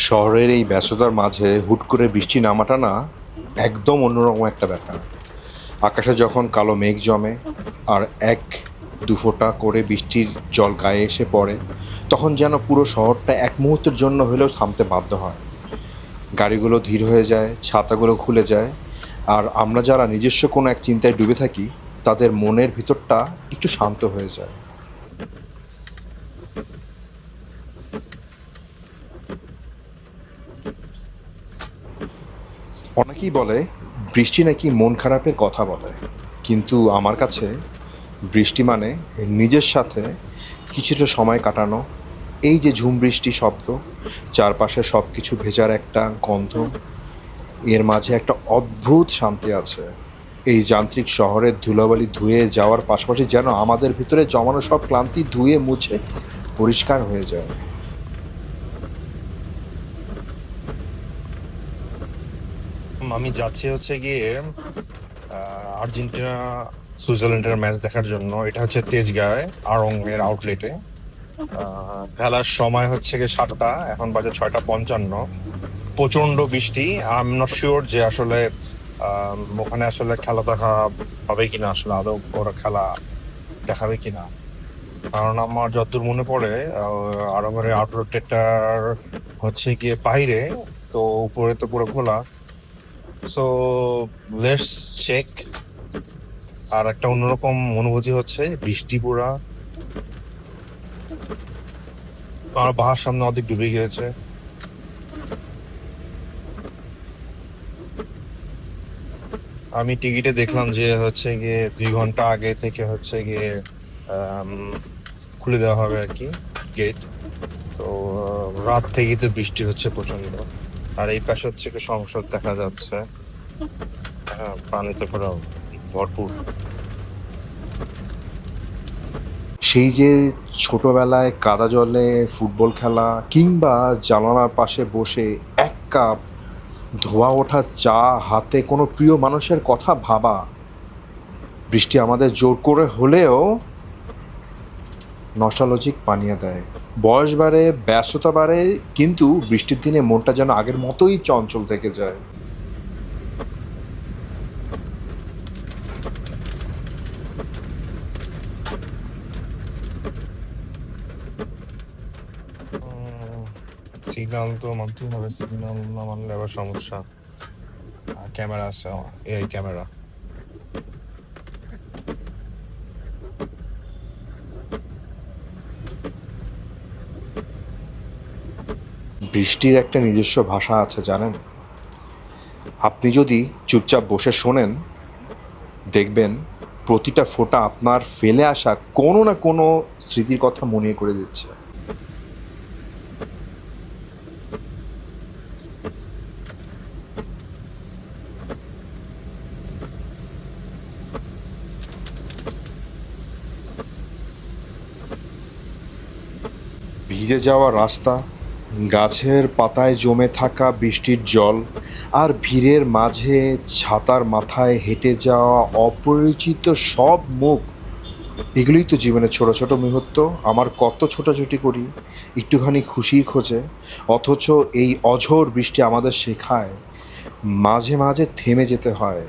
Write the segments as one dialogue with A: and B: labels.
A: শহরের এই ব্যস্ততার মাঝে হুট করে বৃষ্টি নামাটা না একদম অন্যরকম একটা ব্যাপার। আকাশে যখন কালো মেঘ জমে আর এক দু ফোঁটা করে বৃষ্টির জল গায়ে এসে পড়ে, তখন যেন পুরো শহরটা এক মুহূর্তের জন্য হলেও থামতে বাধ্য হয়। গাড়িগুলো ধীর হয়ে যায়, ছাতাগুলো খুলে যায়, আর আমরা যারা নিজস্ব কোনো এক চিন্তায় ডুবে থাকি তাদের মনের ভিতরটা একটু শান্ত হয়ে যায়। অনেকেই বলে বৃষ্টি নাকি মন খারাপের কথা বলে, কিন্তু আমার কাছে বৃষ্টি মানে নিজের সাথে কিছুটা সময় কাটানো। এই যে ঝুম বৃষ্টি শব্দ, চারপাশে সব কিছু ভেজার একটা গন্ধ, এর মাঝে একটা অদ্ভুত শান্তি আছে। এই যান্ত্রিক শহরের ধুলাবালি ধুয়ে যাওয়ার পাশাপাশি যেন আমাদের ভিতরে জমানো সব ক্লান্তি ধুয়ে মুছে পরিষ্কার হয়ে যায়।
B: আমি যাচ্ছি হচ্ছে গিয়ে আর্জেন্টিনা সুইজারল্যান্ডের ম্যাচ দেখার জন্য। এটা হচ্ছে তেজগাঁয় আড়ং এর আউটলেটে। খেলার সময় হচ্ছে গিয়ে 7টা, এখন বাজে 6:55। প্রচন্ড বৃষ্টি। আই এম নট শিওর যে আসলে ওখানে আসলে খেলা দেখা হবে কিনা, আসলে আদৌ ওরা খেলা দেখাবে কিনা। কারণ আমার যতদূর মনে পড়ে আড়ংয়ের আউটলেটটার হচ্ছে গিয়ে বাইরে, তো উপরে তো পুরো খোলা। So let's check. আর একটা অন্যরকম অনুভূতি হচ্ছে বৃষ্টি পুরা আমার বাসার সামনে অর্ধেক ডুবে গিয়েছে। আমি টিকিটে দেখলাম যে হচ্ছে গিয়ে 2 ঘন্টা আগে থেকে হচ্ছে গিয়ে আম, খুলে দেওয়া হবে আর কি, গেট। তো রাত থেকেই তো বৃষ্টি হচ্ছে প্রচন্ড। আর এই পাশে হচ্ছে কি সংসদ দেখা যাচ্ছে, পানিতে পুরো ভরপুর।
A: সেই যে ছোটবেলায় কাদা জলে ফুটবল খেলা, কিংবা জানালার পাশে বসে এক কাপ ধোয়া ওঠা চা হাতে কোনো প্রিয় মানুষের কথা ভাবা, বৃষ্টি আমাদের জোর করে হলেও নস্টালজিক বানিয়ে দেয়। বয়স বাড়ে, ব্যস্ততা বাড়ে, কিন্তু বৃষ্টির দিনে মনটা যেন আগের মতোই চঞ্চল থেকে যায়।
B: সিগন্যাল তো মানতেই হবে, সিগন্যাল না মানলে আবার সমস্যা। ক্যামেরা আছে, এই ক্যামেরা।
A: বৃষ্টির একটা নিজস্ব ভাষা আছে জানেন? আপনি যদি চুপচাপ বসে শোনেন, দেখবেন প্রতিটা ফোঁটা আপনার ফেলে আসা কোনো না কোনো স্মৃতির কথা মনে করে দিচ্ছে। ভিজে যাওয়া রাস্তা, গাছের পাতায় জমে থাকা বৃষ্টির জল, আর ভিড়ের মাঝে ছাতার মাথায় হেঁটে যাওয়া অপরিচিত সব মুখ, এগুলোই তো জীবনের ছোট ছোট মুহূর্ত। আমার কত ছোটাছুটি করি একটুখানি খুশির খোঁজে, অথচ এই অঝোর বৃষ্টি আমাদের শেখায় মাঝে মাঝে থেমে যেতে হয়,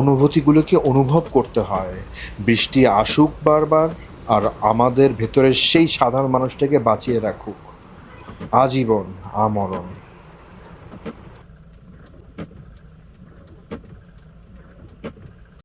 A: অনুভূতিগুলোকে অনুভব করতে হয়। বৃষ্টি আসুক বারবার, আর আমাদের ভেতরের সেই সাধারণ মানুষটাকে বাঁচিয়ে রাখুক আজীবন আমরণ।